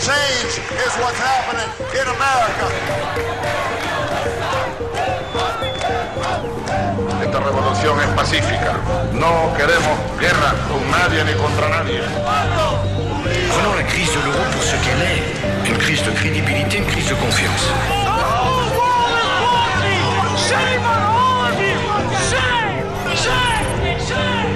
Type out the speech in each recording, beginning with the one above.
Change is what's happening in America. Esta revolución es pacífica. No queremos guerra con nadie ni contra nadie. Prenons la crise de l'euro pour ce qu'elle est. Une crise de crédibilité, une crise de confiance. Shame on all of you! Shame! Shame! Shame!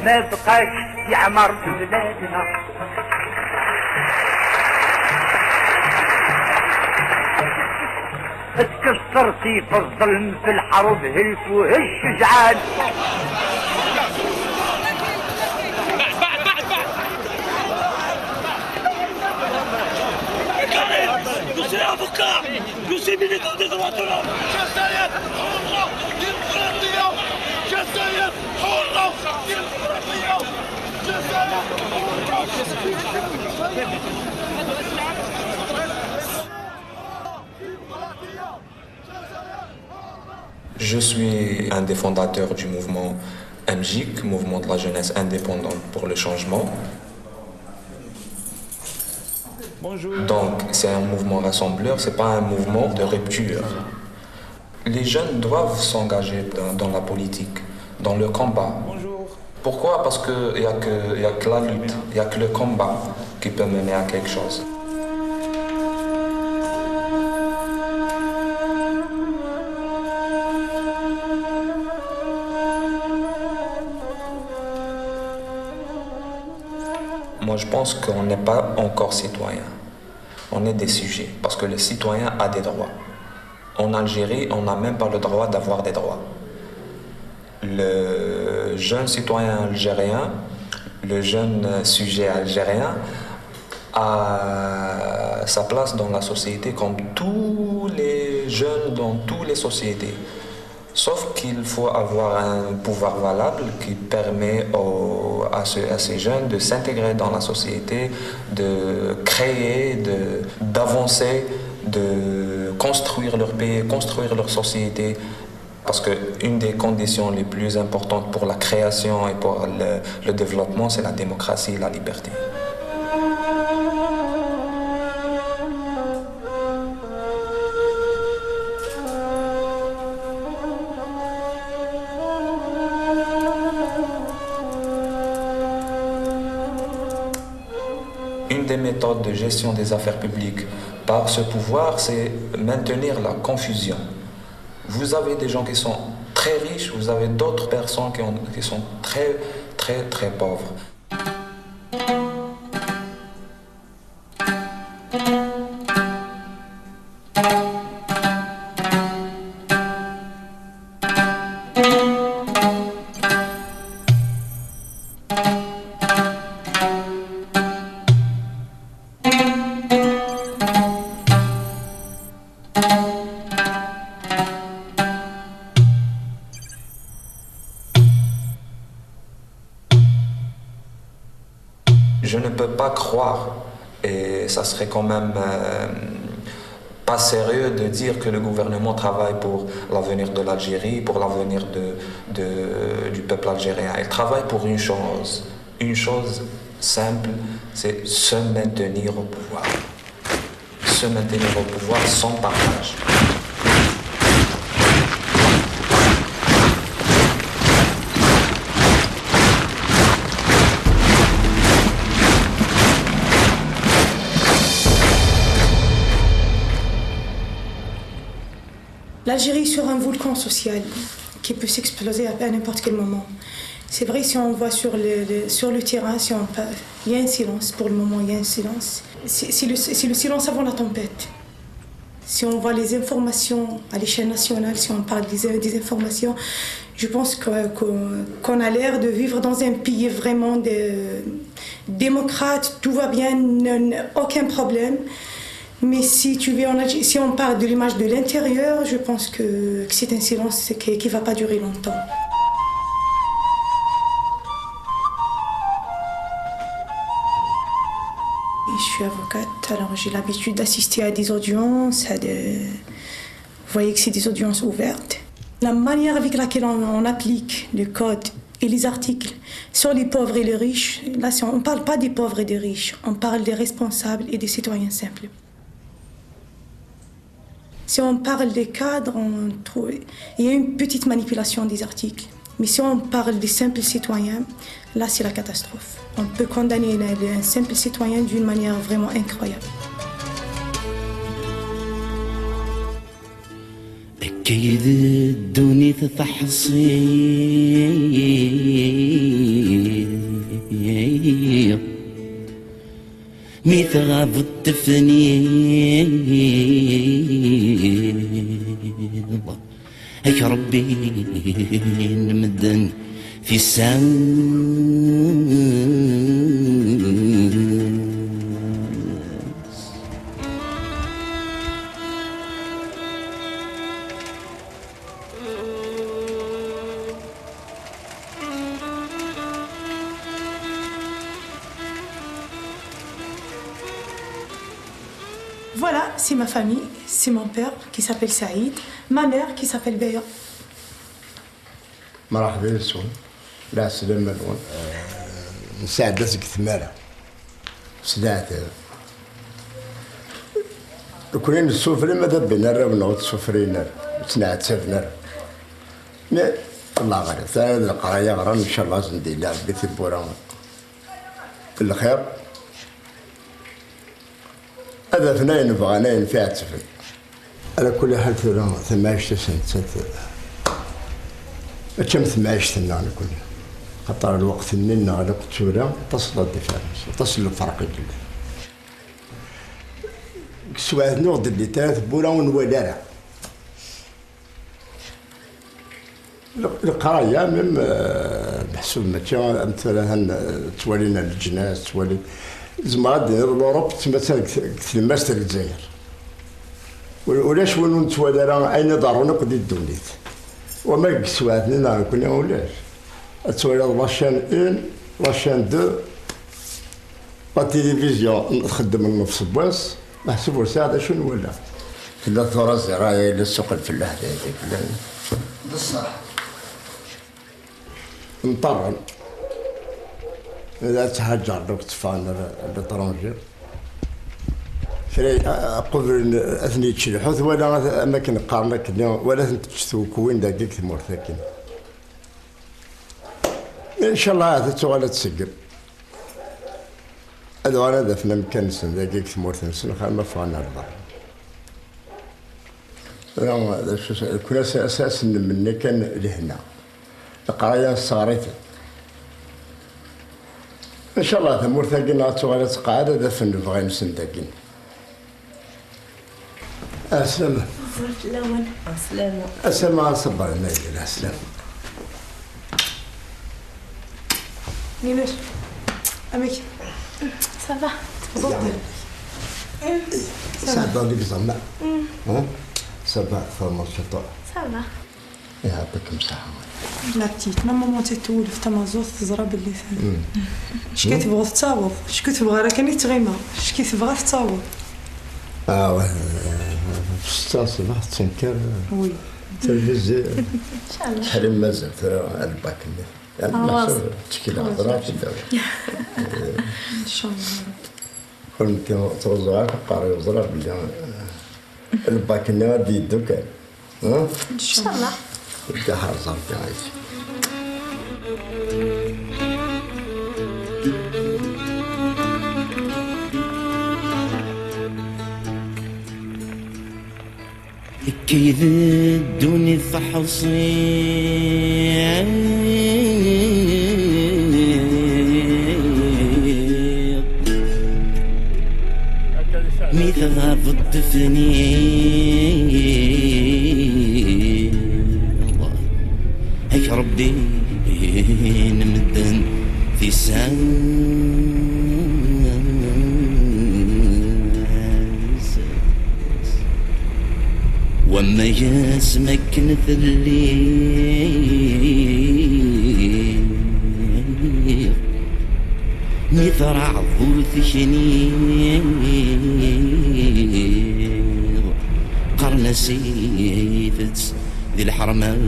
ما بقاش يعمر بلادنا. اتكسرتي في الظلم في الحرب هلفوا الشجعان. Nous sommes avocats, nous sommes militants des droits de l'homme. جزائر حرة ديمقراطية، جزائر حرة ديمقراطية، جزائر Je suis un des fondateurs du mouvement MJIC, Mouvement de la jeunesse indépendante pour le changement. Donc, c'est un mouvement rassembleur, c'est pas un mouvement de rupture. Les jeunes doivent s'engager dans la politique, dans le combat. Pourquoi? Parce qu'il n'y a que la lutte, il n'y a que le combat qui peut mener à quelque chose. Moi, je pense qu'on n'est pas encore citoyen. On est des sujets, parce que le citoyen a des droits. En Algérie, on n'a même pas le droit d'avoir des droits. Le jeune citoyen algérien, le jeune sujet algérien, a sa place dans la société comme tous les jeunes dans toutes les sociétés. Sauf qu'il faut avoir un pouvoir valable qui permet à ces jeunes de s'intégrer dans la société, de créer, d'avancer, de construire leur pays, construire leur société. Parce qu'une des conditions les plus importantes pour la création et pour le développement, c'est la démocratie et la liberté. Une des méthodes de gestion des affaires publiques par ce pouvoir, c'est maintenir la confusion. Vous avez des gens qui sont très riches, vous avez d'autres personnes qui sont très, très, très pauvres. Je ne peux pas croire, et ça serait quand même pas sérieux de dire que le gouvernement travaille pour l'avenir de l'Algérie, pour l'avenir du peuple algérien. Il travaille pour une chose simple, c'est se maintenir au pouvoir. Se maintenir au pouvoir sans partage. L'Algérie est sur un volcan social qui peut s'exploser à n'importe quel moment. C'est vrai, si on voit sur le terrain, il y a un silence. Pour le moment, il y a un silence. C'est le silence avant la tempête. Si on voit les informations à l'échelle nationale, si on parle des informations, je pense qu'on a l'air de vivre dans un pays vraiment démocrate, tout va bien, aucun problème. Mais si on parle de l'image de l'intérieur, je pense que c'est un silence qui ne va pas durer longtemps. Je suis avocate, alors j'ai l'habitude d'assister à des audiences, vous voyez que c'est des audiences ouvertes. La manière avec laquelle on applique le code et les articles sur les pauvres et les riches, là on ne parle pas des pauvres et des riches, on parle des responsables et des citoyens simples. Si on parle des cadres, il y a une petite manipulation des articles. Mais si on parle des simples citoyens, là c'est la catastrophe. On peut condamner un simple citoyen d'une manière vraiment incroyable. أكيد الدنيا تفحصي مثغاب التفنيد هيك ربي نمدن في السماء. Voilà, c'est ma famille, c'est mon père qui s'appelle Saïd, ma mère qui s'appelle Béa. مرحبا بكم. لا سلام الون. مساعدتك ثمارة. سدات. كنا نسوفري ماذا بينا ربنا وتسوفرينا. تنعت سفنا. ما الله غير. ثاني القراية غرام إن شاء الله زندي لا بيت بوران. الخير. هذا فنان بغانا نفع تفل. على كل حال ثم عشت سنة. كم ثم عشت لنا كلنا. خطر الوقت إننا على قتورة تصل الدفاعس تصل الفرق جدا. سواء نوض اللي ثلاث بولا ونولارا. القراية من بحسب ما كان مثلا توالينا الجناس توالي زماد الأوروب مثلا كثلماس تاع الجزائر. ولاش ولو نتوالى أين دارنا قد الدوليت. وما سواتنا كنا ولاش. توالي لاشين 1 لاشين 2 لا تيليفزيون نخدم النفس بواس محسوب ساعة شنو ولا كلا ثورة زراعية للسوق الفلاح هذيك بصح نطرن إذا تهجر دوك تفان لطرونجي فري قبل أثني تشلحوث ولا أماكن قارنك ولا تشتو كوين دقيق ثمور ثاكن إن شاء الله هذا تغالى تسقر هذا أنا دفنا مكان سن دقيق ثمور ثمسن خال ما فانا البر هذا شو كنا أساس مني كان لهنا القراية صارت إن شاء الله ثمور ثاقين تغالى تقعد دفن بغي نسن دقين أسلم أسلم أسلم صبر النايل أسلم نينش أمك سافا تفضل سافا لك زمان سافا فما الشطاء سافا يعطيك مساحة لا بتيت ماما تتولف في تمازوت تزرب اللي ثاني اش كتبغى تتصاوب اش كتبغى راه كاني تغيما اش كتبغى تتصاوب 6 صباح تنكر وي تلفزي ان شاء الله حريم مازال ترى الباك يعني واصل. تشكي الهضره في الدار ان شاء الله كل ما توزعك قاري وزرا بلي الباك غادي يدوك ها ان شاء الله بدي حرصه في عايش كيف الدنيا فحصير مثل ضد فنير هيك ربي نمدن في وما يسمك نثلي نثرع ضوث شنير قرن سيفت ذي الحرمان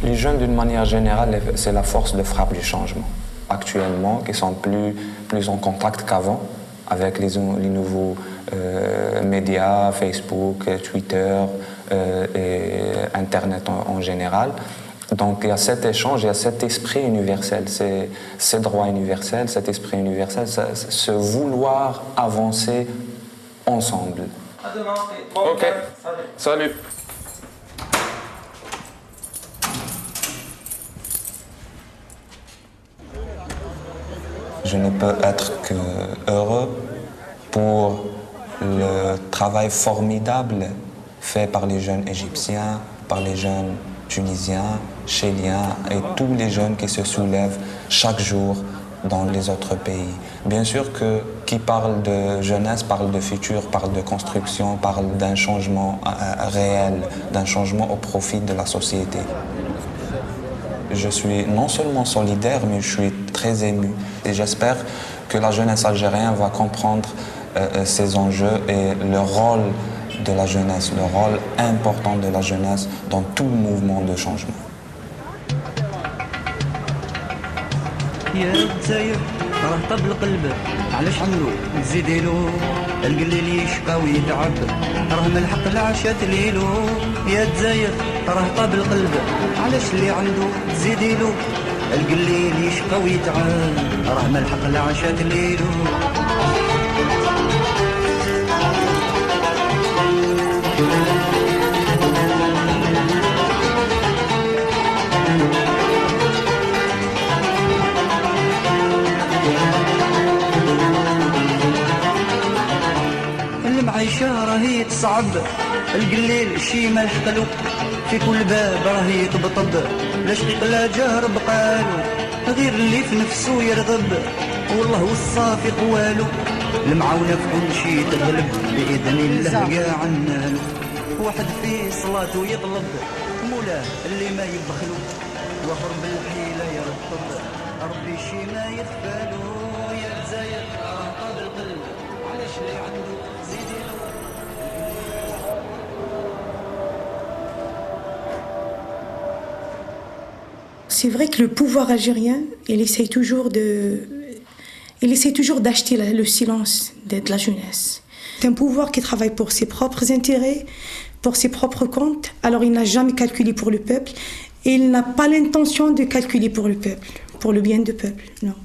Les jeunes, d'une manière générale, c'est la force de frappe du changement. Actuellement, qui sont plus en contact qu'avant avec les nouveaux médias, Facebook, Twitter et Internet en général. Donc il y a cet échange, il y a cet esprit universel, ces droits universels, cet esprit universel, ce vouloir avancer ensemble. À demain. Ok, salut. Je ne peux être que heureux pour le travail formidable fait par les jeunes égyptiens, par les jeunes tunisiens, chéliens et tous les jeunes qui se soulèvent chaque jour dans les autres pays. Bien sûr que qui parle de jeunesse parle de futur, parle de construction, parle d'un changement réel, d'un changement au profit de la société. Je suis non seulement solidaire, mais je suis très ému. Et j'espère que la jeunesse algérienne va comprendre ces enjeux et le rôle de la jeunesse, le rôle important de la jeunesse dans tout le mouvement de changement. يا الجزاير راه طاب القلب علاش عمرو نزيديلو القليل يشقى ويتعب راه من الحق العشات ليلو يا الجزاير راه طاب القلب علاش اللي عنده تزيديلو القليل يشقى ويتعب راه من الحق العشات ليلو المعيشة راهي تصعب القليل شي ما لحقلو في كل باب راهي تبطب لا شقيق لا جار بقالو غير اللي في نفسو يرغب والله والصافي قوالو المعاونة في كل شي تغلب بإذن الله كاع عنالو واحد في صلاته يطلب مولاه اللي ما يبخلو واخر بالحيلة يرطب ربي شي ما يخفالو يا الجزاير راه طاب القلب علاش اللي عنده زيديلو C'est vrai que le pouvoir algérien, il essaie toujours d'acheter le silence de la jeunesse. C'est un pouvoir qui travaille pour ses propres intérêts, pour ses propres comptes. Alors il n'a jamais calculé pour le peuple et il n'a pas l'intention de calculer pour le peuple, pour le bien du peuple, non.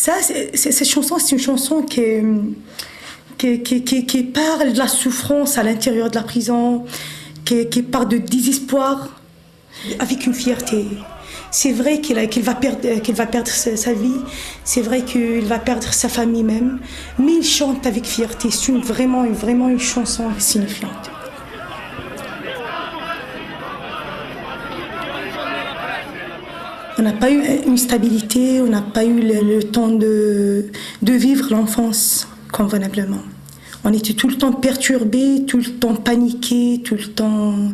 Ça, cette chanson, c'est une chanson qui parle de la souffrance à l'intérieur de la prison, qui parle de désespoir, avec une fierté. C'est vrai qu'il va perdre sa vie, c'est vrai qu'il va perdre sa famille même, mais il chante avec fierté. C'est vraiment une chanson signifiante. On n'a pas eu une stabilité, on n'a pas eu le temps de vivre l'enfance convenablement. On était tout le temps perturbés, tout le temps paniqués, tout le temps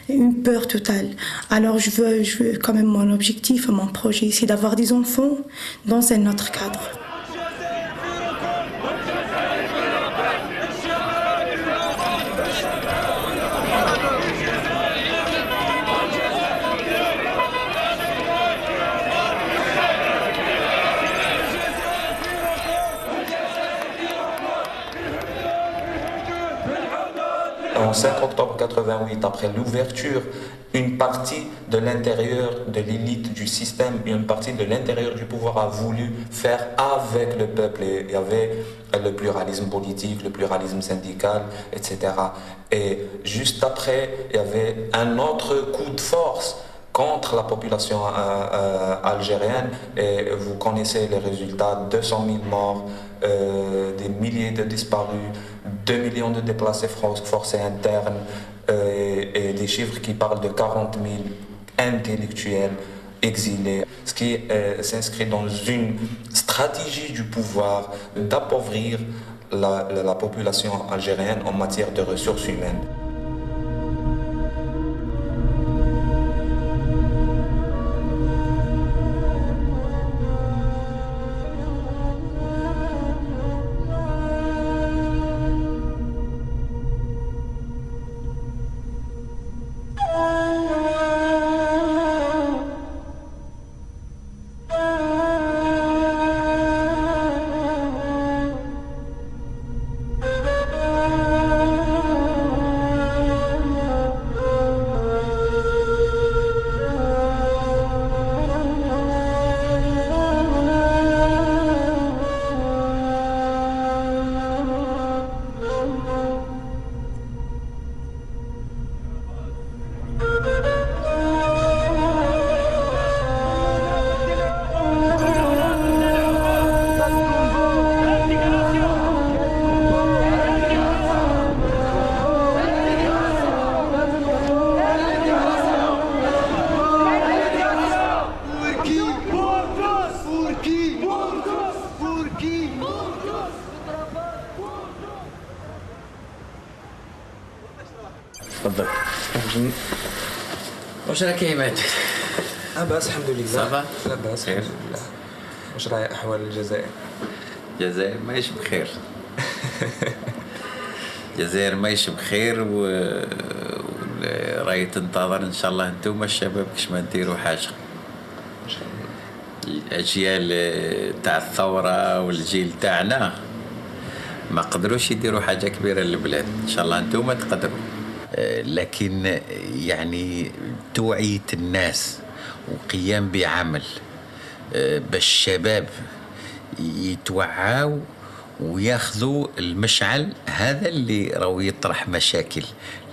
une peur totale. Alors je veux quand même, mon objectif, mon projet, c'est d'avoir des enfants dans un autre cadre. En 5 octobre 88, après l'ouverture, une partie de l'intérieur de l'élite du système et une partie de l'intérieur du pouvoir a voulu faire avec le peuple. Il y avait le pluralisme politique, le pluralisme syndical, etc. Et juste après, il y avait un autre coup de force contre la population algérienne. Et vous connaissez les résultats, 200 000 morts, des milliers de disparus, 2 millions de déplacés forcés internes et des chiffres qui parlent de 40 000 intellectuels exilés. Ce qui s'inscrit dans une stratégie du pouvoir d'appauvrir la population algérienne en matière de ressources humaines. تفضل. واش راك يا عماد؟ لاباس الحمد لله. صافا؟ لاباس الحمد لله. واش راهي احوال الجزائر؟ الجزائر ماهيش بخير. الجزائر ماهيش بخير راهي تنتظر ان شاء الله انتم الشباب كش ما ديروا حاجه. الاجيال تاع الثوره والجيل تاعنا ما قدروش يديروا حاجه كبيره للبلاد، ان شاء الله انتم تقدروا. لكن يعني توعيه الناس وقيام بعمل باش الشباب يتوعاو وياخذوا المشعل هذا اللي راهو يطرح مشاكل.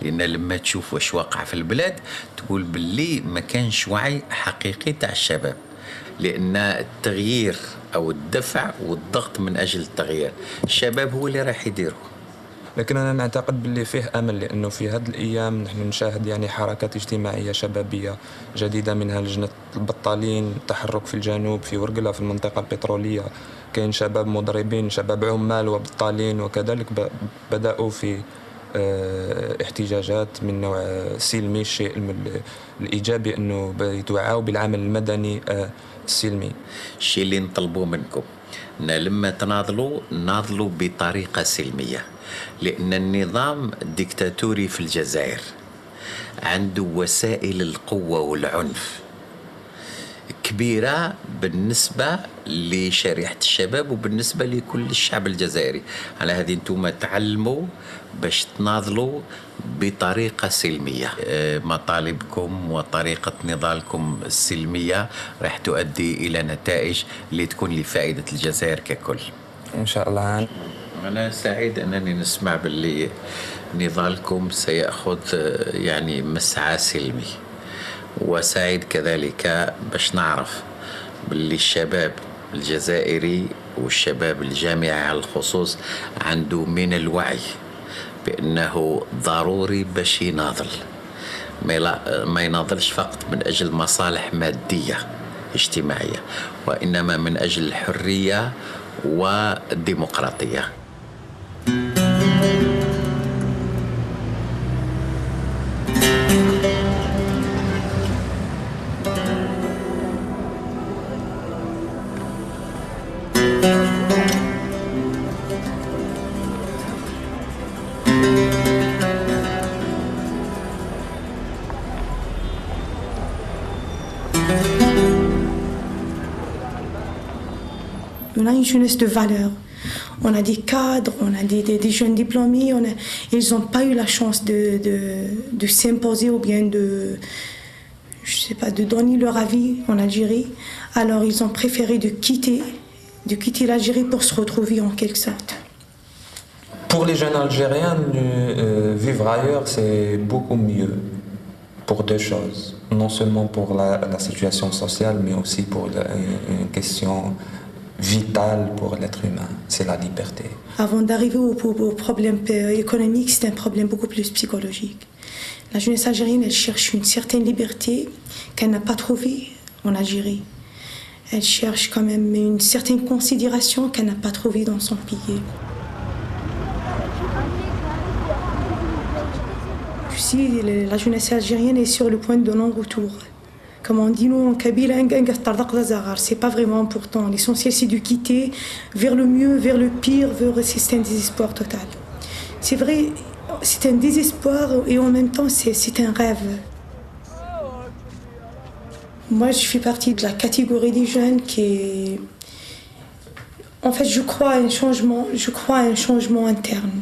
لان لما تشوف واش واقع في البلاد تقول باللي ما كانش وعي حقيقي تاع الشباب، لان التغيير او الدفع والضغط من اجل التغيير الشباب هو اللي راح يديره. لكن أنا نعتقد باللي فيه أمل، لأنه في هذه الأيام نحن نشاهد يعني حركات اجتماعية شبابية جديدة، منها لجنة البطالين، تحرك في الجنوب في ورقلة في المنطقة البترولية، كاين شباب مضربين، شباب عمال وبطالين، وكذلك بدأوا في احتجاجات من نوع سلمي. الشيء الإيجابي أنه يتوعوا بالعمل المدني السلمي. الشيء اللي نطلبوه منكم أن لما تناضلوا ناضلوا بطريقة سلمية، لأن النظام الديكتاتوري في الجزائر عنده وسائل القوة والعنف كبيرة بالنسبة لشريحة الشباب وبالنسبة لكل الشعب الجزائري. على هذه انتم تعلموا باش تناضلوا بطريقة سلمية. مطالبكم وطريقة نضالكم السلمية راح تؤدي إلى نتائج اللي تكون لفائدة الجزائر ككل إن شاء الله. أنا سعيد أنني نسمع باللي نضالكم سيأخذ يعني مسعى سلمي، وسعيد كذلك باش نعرف باللي الشباب الجزائري والشباب الجامعي على الخصوص عنده من الوعي بأنه ضروري باش يناضل، ما يناضلش فقط من أجل مصالح مادية اجتماعية، وإنما من أجل الحرية والديمقراطية. On a une jeunesse de valeur. On a des cadres, on a des jeunes diplômés. Ils n'ont pas eu la chance de s'imposer ou bien de donner leur avis en Algérie. Alors ils ont préféré de quitter l'Algérie pour se retrouver en quelque sorte. Pour les jeunes Algériens, vivre ailleurs, c'est beaucoup mieux pour deux choses. Non seulement pour la situation sociale, mais aussi pour une question vitale pour l'être humain, c'est la liberté. Avant d'arriver au problème économique, c'est un problème beaucoup plus psychologique. La jeunesse algérienne, elle cherche une certaine liberté qu'elle n'a pas trouvée en Algérie. Elle cherche quand même une certaine considération qu'elle n'a pas trouvée dans son pays. Ici, la jeunesse algérienne est sur le point de non-retour. Comme on dit nous en Kabyle, c'est pas vraiment important. L'essentiel, c'est de quitter vers le mieux, vers le pire, c'est un désespoir total. C'est vrai, c'est un désespoir et en même temps, c'est un rêve. Moi, je fais partie de la catégorie des jeunes qui... En fait, je crois à un changement interne.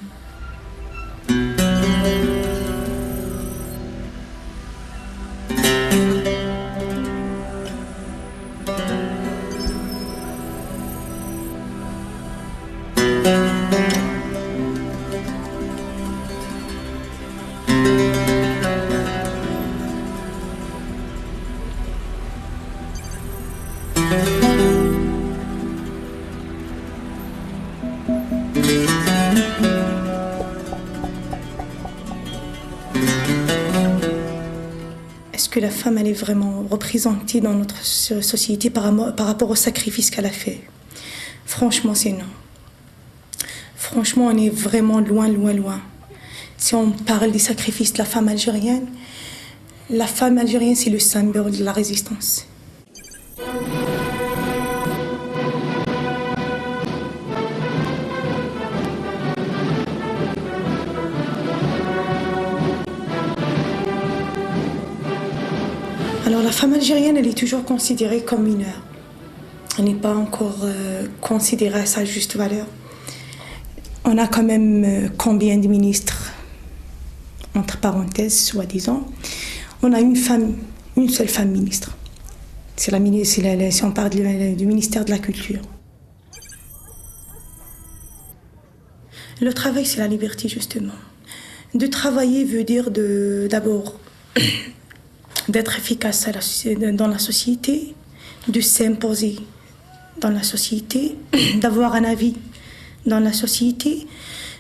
Est-ce que la femme, elle est vraiment représentée dans notre société par rapport au sacrifice qu'elle a fait? Franchement, c'est non. Franchement, on est vraiment loin, loin, loin. Si on parle des sacrifices de la femme algérienne, c'est le symbole de la résistance. Alors la femme algérienne, elle est toujours considérée comme mineure. Elle n'est pas encore considérée à sa juste valeur. On a quand même combien de ministres, entre parenthèses, soi-disant. On a une seule femme ministre. Si on parle du ministère de la Culture. Le travail, c'est la liberté, justement. De travailler veut dire d'abord d'être efficace dans la société, de s'imposer dans la société, d'avoir un avis dans la société.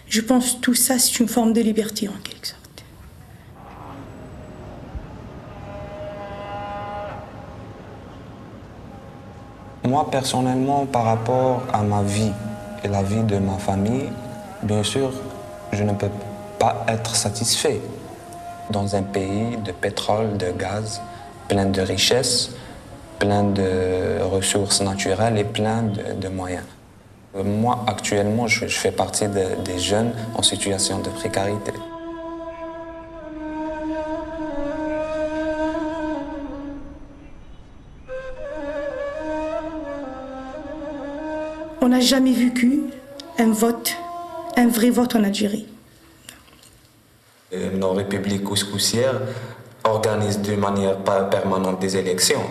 Je pense que tout ça, c'est une forme de liberté en quelque sorte. Moi, personnellement, par rapport à ma vie et la vie de ma famille, bien sûr, je ne peux pas être satisfait. Dans un pays de pétrole, de gaz, plein de richesses, plein de ressources naturelles et plein de moyens. Moi, actuellement, je fais partie des jeunes en situation de précarité. On n'a jamais vécu un vrai vote en Algérie. Nos républiques couscoussières organisent d'une manière permanente des élections.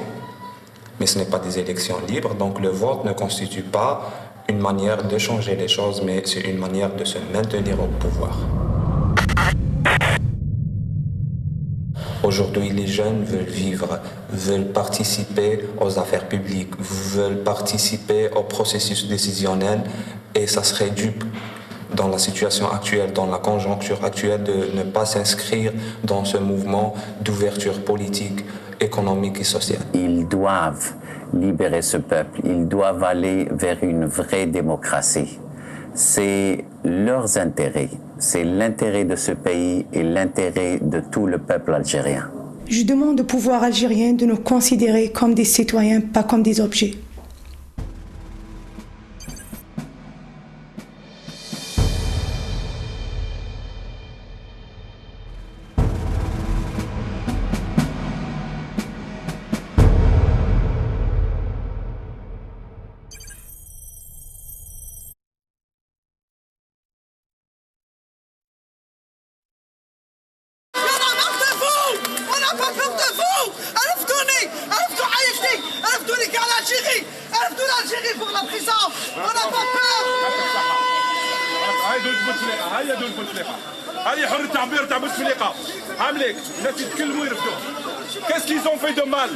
Mais ce n'est pas des élections libres, donc le vote ne constitue pas une manière de changer les choses, mais c'est une manière de se maintenir au pouvoir. Aujourd'hui, les jeunes veulent participer aux affaires publiques, veulent participer au processus décisionnel, et ça serait dû, dans la situation actuelle, dans la conjoncture actuelle, de ne pas s'inscrire dans ce mouvement d'ouverture politique, économique et sociale. Ils doivent libérer ce peuple, ils doivent aller vers une vraie démocratie. C'est leurs intérêts, c'est l'intérêt de ce pays et l'intérêt de tout le peuple algérien. Je demande au pouvoir algérien de nous considérer comme des citoyens, pas comme des objets. pas peur de vous. عرفتوا عايشني. عرفتوني كاع الجيري. عرفتوا الجيري pour la prison. On n'a pas peur. هاي دول بوتفليقه. هاي دول بوتفليقه. هاي حر التعبير تاع بوتفليقه. عامليك الناس يتكلموا يرفدوا. Qu'est-ce qu'ils ont fait de mal?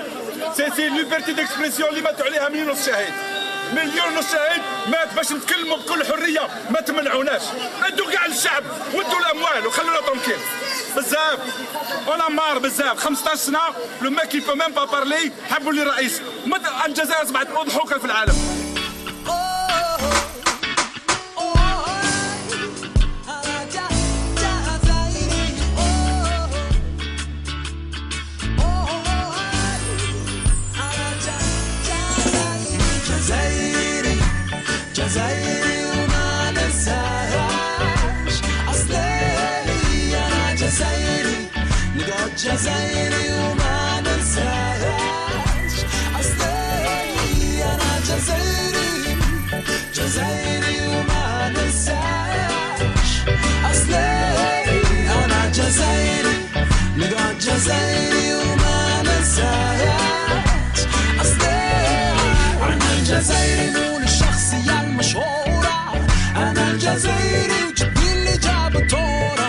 C'est une liberté d'expression اللي ماتوا عليها مليون ونص شهيد. مليون ونص شهيد مات باش نتكلموا بكل حريه، ما تمنعوناش. ادوا كاع للشعب ودوا الاموال وخلونا طونكيل. بزاف انا مار بزاف 15 سنه لو ماك كي بو ميم با بارلي حبوا لي رئيس. الجزائر اصبحت اضحوكه في العالم. جزائري وما ننساهاش أصلي أنا جزائري نقعد جزائري وما ننساهاش أصلي أنا جزائري جزائري وما ننساهاش أصلي أنا جزائري نقعد جزائري وما ننساهاش أصلي أنا الجزائري الشخصية المشهورة. أنا الجزائري وجدي اللي جاب التورة.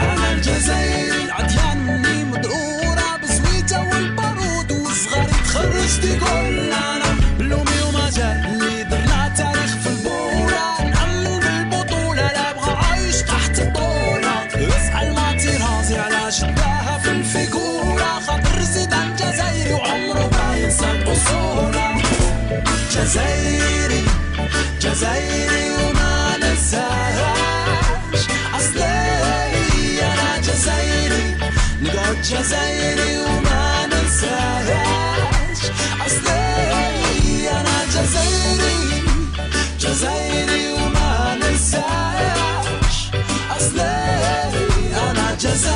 أنا الجزائري العديان مني مدعورة بزويته والبارود والصغار تخرجت يقول أنا بلومي ومجال اللي درنا تاريخ في البورة. نأمن بالبطولة لا أبغى عايش تحت الطولة. اسأل ماتي رازي على شداها في الفيجورة. خاطر زيدان جزائري وعمره ما ينسى الأصولة. جزائري جزائري وما ننساهاش أصلي أنا جزائري نقعد جزائري وما ننساهاش أصلي أنا جزائري جزائري وما ننساهاش أصلي أنا جزائري